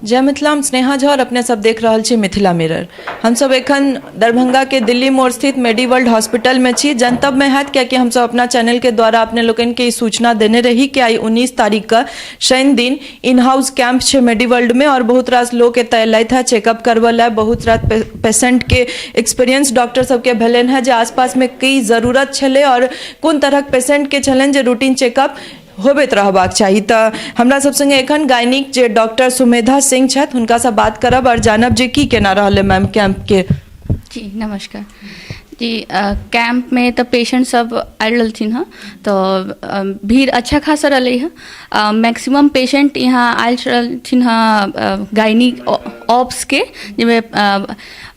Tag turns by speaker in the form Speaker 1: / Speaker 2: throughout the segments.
Speaker 1: जय मिथिला, हम स्नेहा झा और अपने सब देख रहल छी मिथिला मिरर। हम सब एखन दरभंगा के दिल्ली मोड़ स्थित मेडीवर्ल्ड हॉस्पिटल में छी। जनतब में हैत कियाकि हम सब अपना चैनल के द्वारा अपने लोगन के सूचना देने रही कि आई 19 तारीख का शनि दिन इन हाउस कैंप छे मेडीवर्ल्ड में और बहुत रास लोग एतय अयलथि है चेकअप करवला। बहुत रास पेशेंट के एक्सपीरियंस डॉक्टर सबके भेलनि है जे आसपास में की जरूरत छले और कोन तरह पेशेंट के छलनि जे रूटीन चेकअप होबैत रहबाक चाहिए। तो हमरा सब संगे एखन गायनिक जे डॉक्टर सुमेधा सिंह छथि हुनका से बात करब और जानब जे की केना रहले मैम कैंप के।
Speaker 2: जी नमस्कार जी। कैंप में तो पेशेंट सब आयल रहथिन हँ, तो भीड़ अच्छा खासा रहलै है। मैक्सिमम पेशेंट यहाँ आयल रहथिन हँ गायनिक ऑप्स के, जिसमें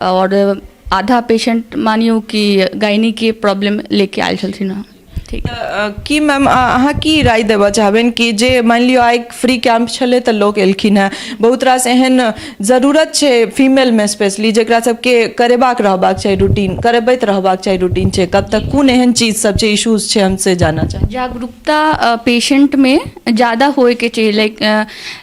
Speaker 2: और आधा पेशेंट मानियो कि गायनिक के प्रॉब्लम लेके आयल छलथिन हँ।
Speaker 1: की मैम अहाँ की राय देबऽ चाहबनि कि जे मान लियो आइ फ्री कैंप छले तो लोग एलखिन है, बहुत रास एहन जरूरत है फीमेल में स्पेशली जकरा सबके करेबाक रहबाक चाहिए रूटीन, करेबैत रहबाक चाहिए रूटीन चेकअप, तक कोन एहन चीज सब छै इश्यूज छै हमसे जानना चाहिए।
Speaker 2: जागरूकता पेशेंट में ज़्यादा होए के चाहिए। लाइक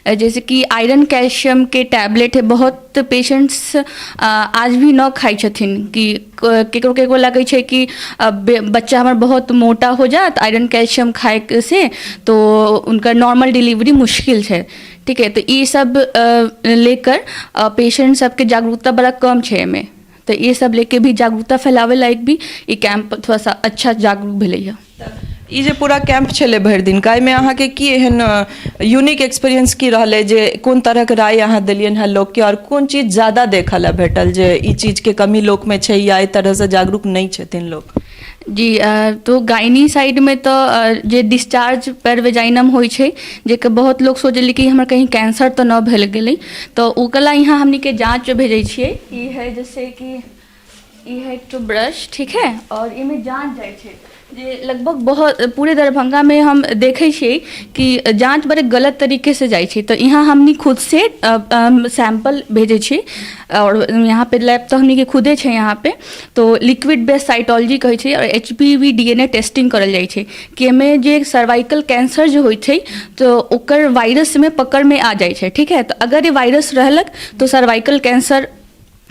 Speaker 2: जैसे कि आयरन कैल्शियम के टैबलेट है, बहुत पेशेंट्स आज भी न खाई छथिन कि केकरो केकरो लगे छै कि बच्चा हमार बहुत मोटा हो जात आयरन कैल्शियम खाए से, तो उनका नॉर्मल डिलीवरी मुश्किल है। ठीक है, तो ये सब लेकर पेशेंट सबके जागरूकता बड़ा कम है में, तो ये सब लेके भी जागरूकता फैलावे लायक भी ये कैंप थोड़ा सा अच्छा जागरूक भेलै है।
Speaker 1: ई जे पूरा कैंप छले भरि दिन का, में अहाँ के की एहन यूनिक एक्सपीरियंस की रहले जे कोन तरह के राय अहाँ देलियन है लोग के और कोन चीज ज्यादा देखल है भेटल जे ई चीज के कमी लोग में छै या ई तरह से जागरूक नहीं छथिन लोग।
Speaker 2: जी तो गायनी साइड में तो जे डिस्चार्ज पर वेजाइनम होइ छै, जेके बहुत लोग सोचली कि हमरा कहीं कैंसर तो न भेल गेलै, तो ओकला यहाँ हमनी के जांच भेजै छियै। ई है जैसे कि ई है टू ब्रश, ठीक है, और इमें जांच जाए छै जे लगभग बहुत पूरे दरभंगा में हम देखे छियै कि जांच बड़े गलत तरीके से जाए छै। तो यहाँ हमनी खुद से सैंपल भेजे छी और यहाँ पे लैब तो हमनी के खुदे छै यहाँ पे, तो लिक्विड बेस्ड साइटोलॉजी कहै छै और HPV DNA टेस्टिंग करल जाइ छै कि एमें जे सर्वाइकल कैंसर जो होइ छै तो ओकर वायरस में पकड़ में आ जाइ छै। ठीक है, तो अगर ये वायरस रहलक तो सर्वाइकल कैंसर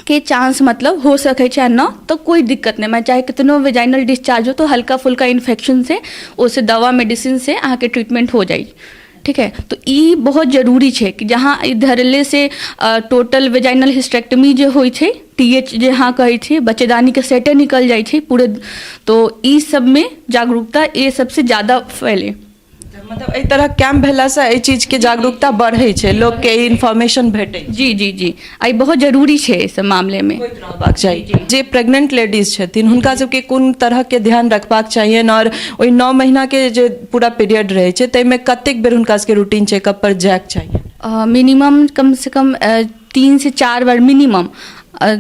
Speaker 2: के चांस मतलब हो सके छै न, तो कोई दिक्कत नहीं। मैं चाहे कितनो वेजाइनल डिस्चार्ज हो तो हल्का फुल्का इन्फेक्शन से उसे दवा मेडिसिन से अहाँ के ट्रीटमेंट हो जाए। ठीक है, तो ये बहुत जरूरी है कि जहाँ धरले से टोटल वेजाइनल हिस्टेक्टमी जो होइ छै, TH जे हाँ कहै छै, बच्चेदानी के सेटे निकल जाइ छै पूरे, तो ई सब में जागरूकता ये सबसे ज़्यादा फैले।
Speaker 1: मतलब एक तरह कैंप भेला से ए चीज के जागरूकता बढ़े छै, लोग के इन्फॉर्मेशन भेटे।
Speaker 2: जी जी जी, आई बहुत जरूरी है इस मामले में।
Speaker 1: चाहिए जे प्रेग्नेंट लेडीज छथिन हुनका सबके कोन तरह के ध्यान रखबाक चाहिए और ओइ 9 महीना के जे पूरा पीरियड रहे छै तै में कतेक बेर हुनका सबके रूटीन चेकअप पर जायक चाहिए।
Speaker 2: मिनिमम कम से कम 3 से 4 बार मिनिमम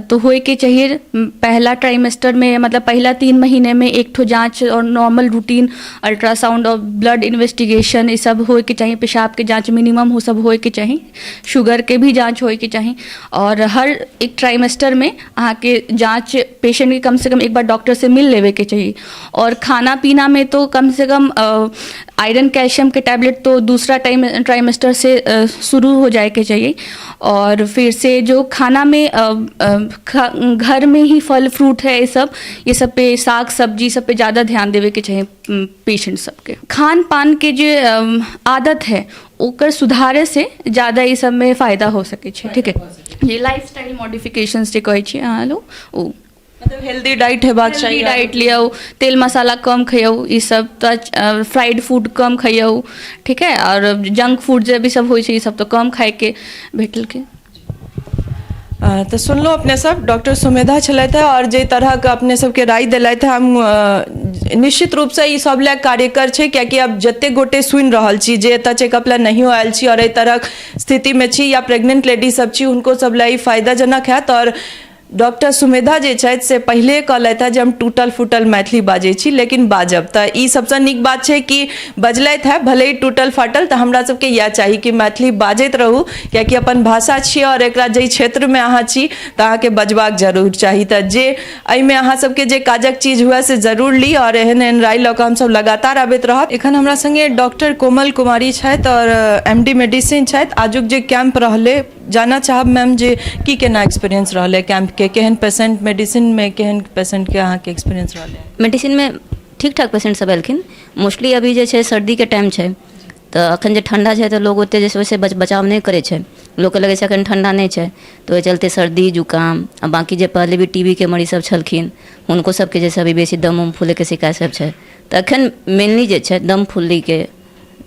Speaker 2: तो होए के चाहिए। पहला ट्राइमेस्टर में मतलब पहला 3 महीने में एक ठो जांच और नॉर्मल रूटीन अल्ट्रासाउंड और ब्लड इन्वेस्टिगेशन ये सब होए के चाहिए। पेशाब के जांच मिनिमम हो सब होए के चाहिए, शुगर के भी जांच होए के चाहिए। और हर एक ट्राइमेस्टर में अहाँ के जांच पेशेंट के कम से कम एक बार डॉक्टर से मिल लेवे के चाहिए। और खाना पीना में तो कम से कम आयरन कैल्शियम के टैबलेट तो दूसरा ट्राइमेस्टर से शुरू हो जाए के चाहिए। और फिर से जो खाना में घर में ही फल फ्रूट है ये सब पे साग सब्जी सब पे ज़्यादा ध्यान देवे के चाहिए पेशेंट सबके। खान पान के जो आदत है ओकर सुधारे से ज़्यादा ये सब में फ़ायदा हो सके छै। ठीक है, ये लाइफस्टाइल मॉडिफिकेशंस जे कहै छी अहाँ लो, ओ
Speaker 1: मतलब हेल्दी डाइट हेबाक चाहिए।
Speaker 2: डाइट लियो, तेल मसाला कम खइयो, ये सब तो फ्राइड फूड कम खइयो। ठीक है, और जंक फूड जो भी सब होइ छै ये सब तो कम खाए के भेटल के।
Speaker 1: तो सुन लो अपने सब डॉक्टर सुमेधा छलथि है और जे तरह के अपने सबके राय दिलथि है, हम निश्चित रूप से ई सब ले कार्यकर छै कियाकि अब जते गोटे सुनि रहल छी जे एतऽ चेकअप ला नहीं आयल छी और एहि तरह स्थिति में छी या प्रेग्नेंट लेडी सब छी उनको सब ला ई फायदाजनक हैत। और डॉक्टर सुमेधा जे छथि से पहले कहलथि है जे हम टूटल फूटल मैथिली बाजै छी लेकिन बाजब, तो ई सबसे नीक बात छै कि बजलथि है, भले ही टूटल फाटल, तो हमरा सबके यह चाही कि मैथिली बाजैत रहू कियाकि अपन भाषा छी और एकरा जे क्षेत्र में अहाँ छी तो अहाँ के बजबाक जरूर चाही। तो जे एहि में अहाँ सबके जे काजक चीज हुए से जरूर ली और एहन एहन राय लऽ कऽ हम सब लगातार आबैत रहब। एखन हमरा संगे डॉक्टर कोमल कुमारी छथि और MD मेडिसिन छथि। आजुक जे कैंप रहले जाना चाहब मैम जे की केना एक्सपीरियंस रहलै कैंप के, केहन पेशेंट, मेडिसिन में केहन पेशेंट के अहाँ के एक्सपीरियंस रहलै?
Speaker 3: मेडिसिन में ठीक ठाक पेशेंट सब एलखिन। मोस्टली अभी जे छै सर्दी के टाइम छै, तो अखन जे ठंडा छै तो लोग ओते जैसे वैसे बचाव नहीं करे छै, लोग के लगे छै अखन ठंडा नहीं छै, तो ओहि चलते सर्दी जुकाम आ बाकी जे पहले भी टीबी के मरीज सब छलखिन हुनको सबके जैसे अभी बेसी दम उम फूले के शिकायत सब छै, तो अखन मेनली जे छै दम फुल्ली के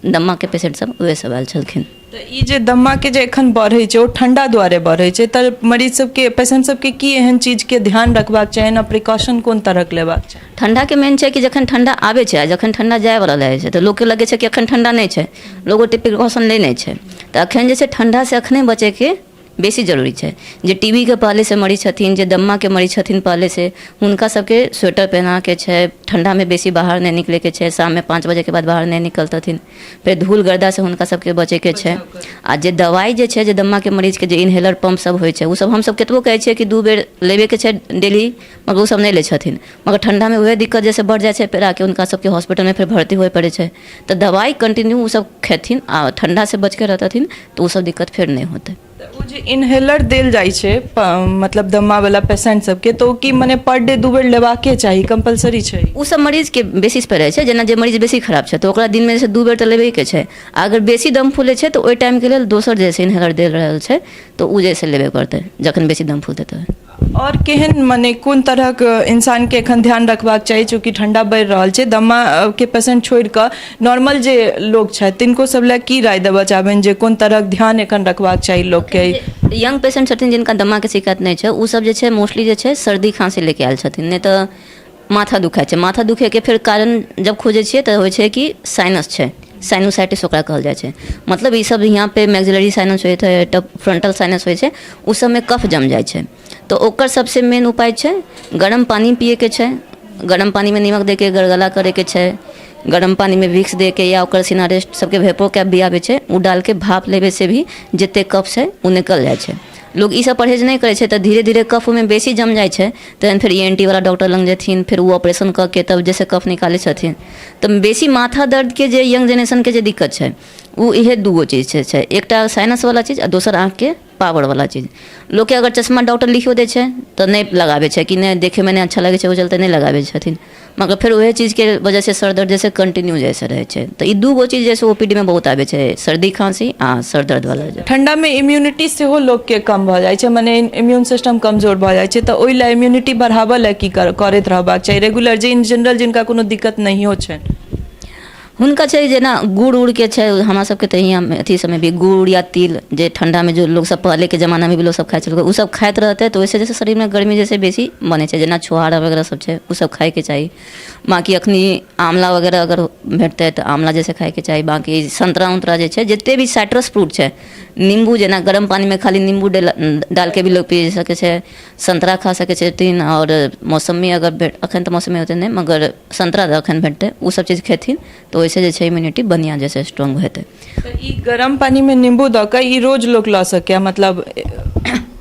Speaker 3: दम्मा के पेशेंट सब उहे सब आयल छलखिन।
Speaker 1: तो ई जे दम्मा के जे एखन बढ़ै छै ओ ठंडा द्वारे बढ़ै छै, तऽ मरीज सबके, पेशेंट सबके की एहन चीज के ध्यान रखबाक चाही, ना प्रिकॉशन कोन तरह के लेबाक चाही?
Speaker 3: ठंडा के मेन छै कि जखन ठंडा आबै छै आ जखन ठंडा जाय वाला रहै छै, तो लोग के लगे छै कि अखन ठंडा नहीं छै, लोग ओते प्रिकॉशन ले नहीं छै, तो अखन जे छै ठंडा से अखने बचे के बेसी जरूरी छै। जे टीबी के पहले से मरीज छथिन, जे दम्मा के मरीज छथिन पहले से, हुनका सबके स्वेटर पहना के छै, ठंडा में बेसी बाहर नहीं निकले के छै, शाम में 5 बजे के बाद बाहर नहीं निकलतथिन, फिर धूल गर्दा से हुनका सबके बचे के छै। आ जे दवाई जे छै, जे दम्मा के मरीज के जे इनहेलर पंप सब होइ छै, उ सब हम सब केतबो कहै छियै कि 2 बेर लेबे के छै डेली, मगर उ सब नहीं लै छथिन, मगर ठंडा में वह दिक्कत जैसे बढ़ जाइ छै, फिर आके उनका सबके हॉस्पिटल में फिर भर्ती होए पड़े छै, तो दवाई कंटिन्यू उ सब खेथिन आ ठंडा से बच के रहतथिन, तो उ सब दिक्कत फिर नहीं होते।
Speaker 1: ओ जे इनहेलर देल जाइ छै मतलब दम्मा वाला पेशेंट सबके, तो की मने पर डे 2 बेर लेबाके चाही, कंपलसरी छै?
Speaker 3: उ सब मरीज के बेसिस पर रहै छै, जेना जे मरीज बेसी खराब छै तो ओकरा दिन में से 2 बेर तो लेबे के छै, अगर बेसी दम फूले छै तो ओहि टाइम के लेल दोसर जैसे इनहेलर देल रहल छै तो उ जैसे लेबे पड़तै जखन बेसी दम फूलतै तो।
Speaker 1: और केहन मने कोन तरह के इंसान के एखन ध्यान रखबाक चाही, चूँकि ठंडा बढ़ि रहल छै, दम्मा के पेशेंट छोड़ि कऽ नॉर्मल जे लोग छै तिनको सब लए की राय देबऽ चाहबनि जे कोन तरह के ध्यान एखन रखबाक चाही लोग के?
Speaker 3: यंग पेशेंट छथिन जिनका दम्मा के शिकायत नहीं छै, उ सब जे छै मोस्टली जे छै सर्दी खांसी लेके आयल छथिन, नहीं तो माथा दुखाय छै, माथा दुखे के फिर कारण जब खोजे छियै तो होइ छै कि साइनस छै, साइनोसाइटिस ओकरा कहल जाइ छै, मतलब ई सब यहाँ पे मैक्सिलरी साइनस होइ छै, फ्रंटल साइनस होइ छै, उ सब में कफ जम जाइ छै, तो ओकर सबसे मेन उपाय छै गर्म पानी पिए के छै, गर्म पानी में नीमक दे के गलगला करे के छै, गर्म पानी में विक्स दे के या ओकर सिनारेस्ट सबके वेपो कैप भी आवे छै, उ डाल के भाप लेवे से भी जते कफ छै उ निकल जाइ छै। लोग ई सब परहेज नहीं करे छै तो धीरे धीरे कफ में बेसी जम जाइ छै, तहन फिर ENT वाला डॉक्टर लग जेथिन, फिर वो ऑपरेशन कऽ के तब जैसे कफ निकाले छथिन। तो बेसी माथा दर्द के जे यंग जनरेशन के जे दिक्कत छै वो इहे 2 चीज छै, एकटा साइनस वाला चीज आ दोसर आँख के पावर वाला चीज। लोग के अगर चश्मा डॉक्टर लिखियो दे छै तो नहीं लगावे छै कि नहीं देखे में नहीं अच्छा लगे छै, वो चलते नहीं लगावे छथिन, मगर फिर वह चीज के वजह से सर दर्द जैसे कंटिन्यू जैसे रहे छै। तो ई 2 चीज जैसे OPD में बहुत आवे छै, सर्दी खांसी आ सर दर्द वाला।
Speaker 1: ठंडा में इम्यूनिटी सेहो लोग के कम भऽ जाइ छै, मने इम्यून सिस्टम कमजोर भऽ जाइ छै, तो ओहि लए इम्यूनिटी बढ़ाबऽ लए की करैत रहबाक चाही रेगुलर, जे इन जनरल जिनका कोनो दिक्कत नहियो छै?
Speaker 3: हुनका छै जेना गुड़ उड़ के छै, हमरा सबके तऽ यहाँ अथी समय भी गुड़ या तिल जे ठंडा में जो लोग सब पहले के जमाना में भी लोग सब खाइ छलै, उ सब खाइत रहते तो वैसे जैसे शरीर में गर्मी जैसे बेसी बने छै, जेना छोहारा वगैरह सब छै उ सब खाए के चाही। बाकी अखनी आंवला वगैरह अगर भेटतै तो आंवला जैसे खाए के चाही। बाकी संतरा उतरा जे छै, जते भी साइट्रस फ्रूट छै, नींबू जेना गर्म पानी में खाली नींबू डाल के भी लोग पी सके छै, संतरा खा सके छथिन, और मौसमी अगर अखन तो मौसमी होते नहीं मगर संतरा अखन भेटतै उ सब चीज खेथिन तो वैसे जे छै इम्यूनिटी बढ़िया जैसे स्ट्रांग हेतै।
Speaker 1: तो ई गरम पानी में नींबू दऽ कऽ ई रोज लोग लऽ सकै, मतलब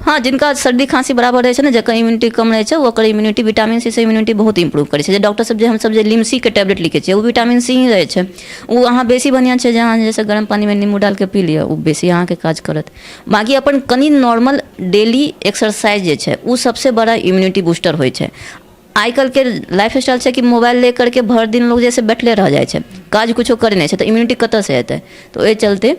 Speaker 3: हाँ, जिनका सर्दी खांसी बराबर रहे छै ना, जकर इम्यूनिटी कम रहे छै ओकर इम्यूनिटी विटामिन सी से इम्यूनिटी बहुत इंप्रूव करे छै। जे डॉक्टर सब जे हम सब जे लिमसी के टैबलेट लिखे छियै वो विटामिन सी ही रहे छै, वो अहाँ बेसी बढ़िया छै, जहाँ जैसे गर्म पानी में नींबू डाल के पी लिया वो बेसी अहाँ के काज करत। बाकी अपन कनी नॉर्मल डेली एक्सरसाइज जे छै वो सबसे बड़ा इम्यूनिटी बूस्टर होइ छै। आजकल के लाइफ स्टाइल छै कि मोबाइल ले करके भर दिन लोग जैसे बैठले रह जाइ छै, काज कुछो करे नहीं छै, तो इम्यूनिटी कतऽ से हेतै? तो एहि चलते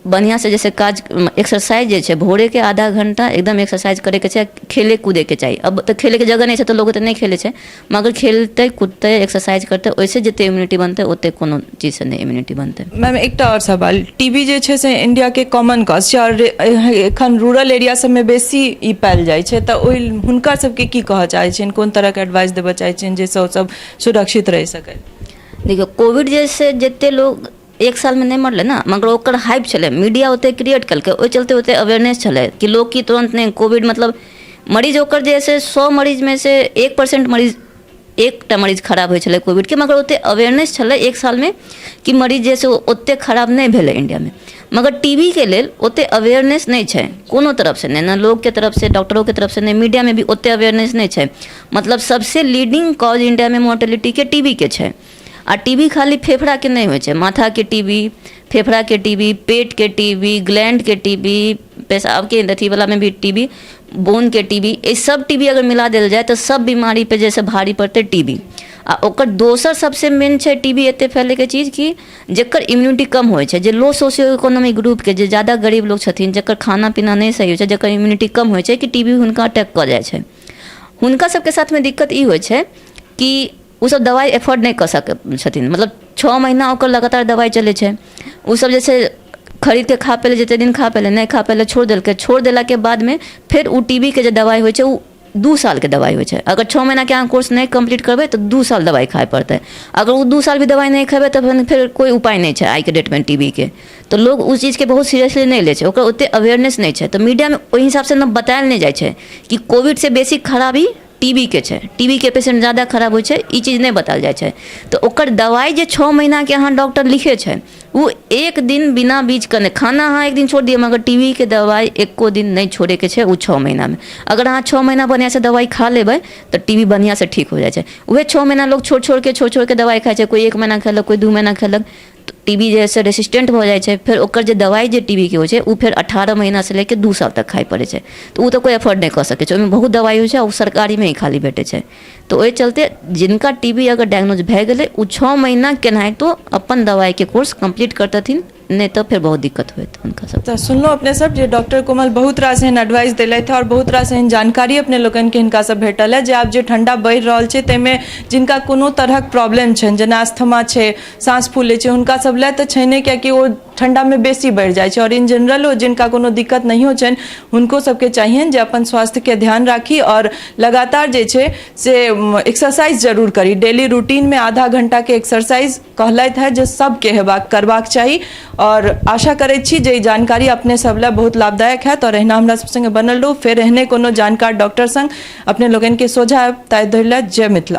Speaker 3: बढ़िया से जैसे काज एक्सरसाइज जे छै भोरे के आधा घंटा एकदम एक्सरसाइज करे के छै, खेले कूदे के चाहिए। अब तो खेले के जगह नहीं छै तो लोग तो नहीं खेले छै, मगर खेलते कूदते एक्सरसाइज करते ओइसे जते इम्यूनिटी बनते ओते कोनो चीज से नहीं इम्यूनिटी बनते।
Speaker 1: मैम एकटा और सवाल, टीबी जे छै से इंडिया के कॉमन कॉज छै और एखन रूरल एरिया सब में बेसी ई पायल जाइ छै, तो ओहि हुनका सबके की कहऽ चाहै छियनि, कोन तरह के एडवाइस देबऽ चाहै छियनि जाहिसँ ओ सब सुरक्षित रहि सकै?
Speaker 3: देखियो कोविड जैसे जते लोग 1 साल में नहीं मरले ना, मगर ओकर हाइप चले, मीडिया ओते क्रिएट कलके, ओहि चलते ओते अवेयरनेस चले कि लोग की तुरंत नहीं कोविड मतलब मरीज ओकर जैसे 100 मरीज में से 1% मरीज, एकटा मरीज खराब होइ छलै कोविड के, मगर ओते अवेयरनेस छलै 1 साल में कि मरीज जैसे ओते खराब नहीं भेलै इंडिया में। मगर टीबी के लेल ओते अवेयरनेस नहीं छै कोनो तरफ से, नहीं ना लोग के तरफ से, डॉक्टरों के तरफ से, नहीं मीडिया में भी ओते अवेयरनेस नहीं छै। मतलब सबसे लीडिंग कॉज इंडिया में मोर्टेलिटी के टीबी के छै, आ टीबी खाली फेफड़ा के नहीं होइ छै, माथा के टीबी, फेफड़ा के टीबी, पेट के टीबी, ग्लैंड के टीबी, पेशाब के अथी वाला में भी टीबी, बोन के टीबी, ये सब टीबी अगर मिला देल जाए तो सब बीमारी पे जैसे भारी पड़ते टीबी। आ ओकर दोसर सबसे मेन छै टीबी एते फैले के चीज कि जेकर इम्यूनिटी कम होइ छै, जे लो सोशियो इकोनॉमिक ग्रुप के, जे ज़्यादा गरीब लोग छथिन, जेकर खाना पीना नहीं सही होइ छै, जेकर इम्यूनिटी कम होइ छै कि टीबी हुनका अटैक कऽ जाइ छै। हुनका सबके साथमे दिक्कत ई होइ छै कि उ सब दवाई एफोर्ड नहीं कर सकै छथिन, मतलब 6 महीना ओकर लगातार दवाई चलै छै, उ सब जैसे खरीद के खा पेले, जते दिन खा पेले, नहीं खा पेले, छोड़ देलकै, छोड़ देला के बाद में फिर उ टीबी के जे दवाई होइ छै उ 2 साल के दवाई होइ छै। अगर 6 महीना के अहाँ कोर्स नहीं कंप्लीट करबै तो 2 साल दवाई खाए पड़तै। अगर वो 2 साल भी दवाई नहीं खेबै तो फिर कोई उपाय नहीं छै आई के डेट में टीबी के। तो लोग उस चीज़ के बहुत सीरियसली नहीं ले छै, ओकर ओते अवेयरनेस नहीं छै। तो मीडिया में ओहि हिसाब से न बतायल नहीं जाइ छै कि कोविड से बेसी खराबी टीबी के छै, टीबी के पेशेंट ज़्यादा खराब होइ छै, ई चीज़ नहीं बतायल जाइ छै। तो ओकर दवाई जे 6 महीना के अहाँ डॉक्टर लिखे छै वो एक दिन बिना बीच के नहीं, खाना अहाँ एक दिन छोड़ दिए मगर टीबी के दवाई एको दिन नहीं छोड़े के छै उ 6 महीना में। अगर अहाँ 6 महीना बढ़िया से दवाई खा लेबै तो टीबी बढ़िया से ठीक हो जाइ छै। उहे 6 महीना लोग छोड़ छोड़ के दवाई खाइ छै, कोई 1 महीना खेलक, कोई 2 महीना खेलक, तो टीबी जैसे रेसिस्टेंट हो जाइ छै। फिर ओकर जे दवाई जे टीबी के होइ छै उ फिर 18 महीना से लेके 2 साल तक खाइ पड़ै छै। तो उ तो कोई अफोर्ड नहीं कर सकै छै, ओहिमे बहुत दवाई होइ छै, उ सरकारी में ही खाली भेटै छै। तो ओहि चलते जिनका टीबी अगर डायग्नोज भए गेलै उ 6 महीना केनाहितो अपन दवाई के कोर्स कंप्लीट करतथिन, नहीं तो फिर बहुत दिक्कत होत उनका सब।
Speaker 1: तो सुनलो अपने सब जे डॉक्टर कोमल बहुत रास एहन एडवाइस दिले थे और बहुत रास एहन जानकारी अपने लोगन के हिनका सब भेटल है जे आब जे ठंडा बढ़ि रहल छै तैमे जिनका कोनो तरहक प्रॉब्लम छनि, जेना अस्थमा छै, सांस फूले छै, हुनका सब ले तऽ छै ने, कियाकि ओ ठंडा में बेसी बढ़ि जाइ छै। और इन जनरल ओ जिनका कोनो दिक्कत नहीं हो छनि हुनको सबके चाहिए जे अपन स्वास्थ्य के ध्यान राखी और लगातार जे छै से एक्सरसाइज जरूर करी। डेली रूटीन में आधा घंटा के एक्सरसाइज कहलथि है जे सबके करबाक चाही। और आशा करै छी जे ई जानकारी अपने सब ला बहुत लाभदायक है। और एहना हमरा सब संगे बनल रहू, फेर एहने कोनो जानकार डॉक्टर संग अपने लोगन के सोझा आयब। ताहि धरि ला जय मिथिला।